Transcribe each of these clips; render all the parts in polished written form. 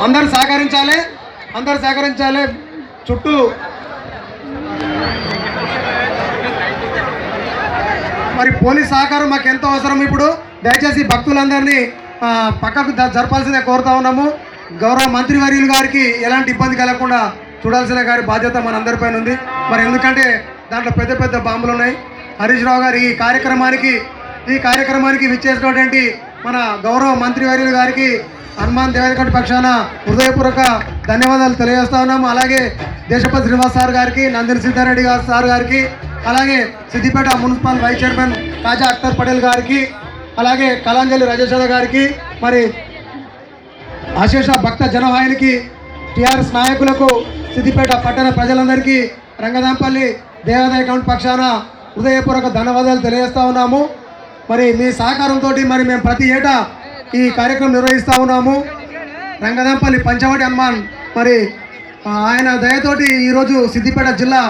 అందరూ సహకరించాలి, చుట్టూ మరి పోలీస్ సహకారం మాకు ఎంతో అవసరం. ఇప్పుడు దయచేసి భక్తులందరినీ పక్కకు జరపాల్సిందే కోరుతా ఉన్నాము. గౌరవ మంత్రివర్యులు గారికి ఎలాంటి ఇబ్బంది కలగకుండా చూడాల్సిన గారి బాధ్యత మనందరిపైన ఉంది. మరి ఎందుకంటే దాంట్లో పెద్ద పెద్ద బాంబులు ఉన్నాయి. హరీష్ రావు గారు ఈ కార్యక్రమానికి విచ్చేసినటువంటి మన గౌరవ మంత్రివర్యులు గారికి హనుమాన్ దేవరకొండ పక్షాన హృదయపూర్వక ధన్యవాదాలు తెలియజేస్తా ఉన్నాము. అలాగే దేశపతి శ్రీనివాస్ సార్ గారికి, నందిని సిద్ధారెడ్డి సార్ గారికి, అలాగే సిద్దిపేట మున్సిపల్ వైస్ చైర్మన్ కాజా అఖ్తర్ పటేల్ గారికి, అలాగే కళాంజలి రాజేశ్వర గారికి, మరి అశేష భక్త జనవాహినికి, టీఆర్ఎస్ నాయకులకు, సిద్దిపేట పట్టణ ప్రజలందరికీ రంగదాంపల్లి దేవాదాయ కౌంట్ పక్షాన హృదయపూర్వక ధన్యవాదాలు తెలియజేస్తూ ఉన్నాము. మరి మీ సహకారంతో మరి మేము ప్రతి ఏటా ఈ కార్యక్రమం నిర్వహిస్తూ ఉన్నాము. రంగదాంపల్లి పంచవటి హనుమాన్ మరి ఆయన దయతోటి ఈరోజు సిద్దిపేట జిల్లా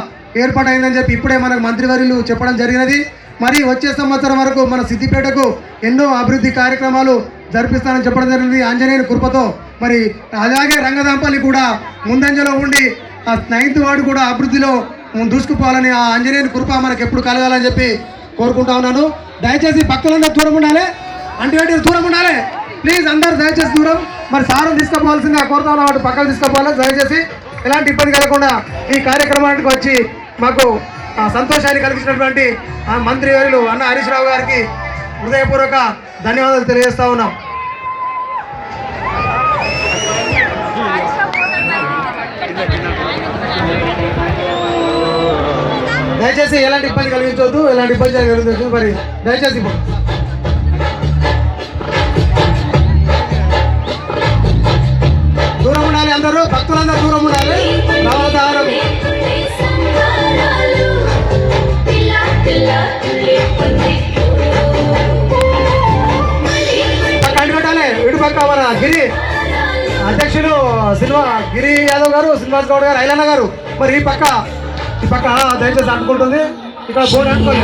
ఏర్పాటైందని చెప్పి ఇప్పుడే మనకు మంత్రివర్యులు చెప్పడం జరిగినది. మరి వచ్చే సంవత్సరం వరకు మన సిద్దిపేటకు ఎన్నో అభివృద్ధి కార్యక్రమాలు జరిపిస్తానని చెప్పడం జరిగింది ఆంజనేయుని కృపతో. మరి అలాగే రంగదాంపల్లి కూడా ముందంజలో ఉండి ఆ 9th వార్డు కూడా అభివృద్ధిలో దూసుకుపోవాలని ఆ ఆంజనేయుని కృప మనకు ఎప్పుడు కలగాలని చెప్పి కోరుకుంటా ఉన్నాను. దయచేసి భక్తులందరూ దూరం ఉండాలి, అంటివేటి దూరం ఉండాలి ప్లీజ్, అందరూ దయచేసి దూరం. మరి సారం తీసుకుపోవాల్సిందిగా కోరుతా ఉన్నా, వాటి పక్కకు తీసుకుపోవాలి. దయచేసి ఎలాంటి ఇబ్బంది కలగకుండా ఈ కార్యక్రమానికి వచ్చి మాకు సంతోషాన్ని కలిగించినటువంటి ఆ మంత్రివర్యులు అన్న హరీష్ రావు గారికి హృదయపూర్వక ధన్యవాదాలు తెలియజేస్తా ఉన్నాం. దయచేసి ఎలాంటి ఇబ్బంది కలిగించవద్దు, మరి దయచేసి దూరం ఉండాలి, అందరూ భక్తులందరూ దూరం ఉండాలి. పెట్టాలి ఇటు పక్క మన గిరి అధ్యక్షులు గిరి యాదవ్ గారు, శ్రీనివాస్ గౌడ్ గారు, ఐలన్న గారు, మరి ఈ పక్క దయచేసి అంటుకుంటుంది. ఇక్కడ బోర్డు అంటుకోండి.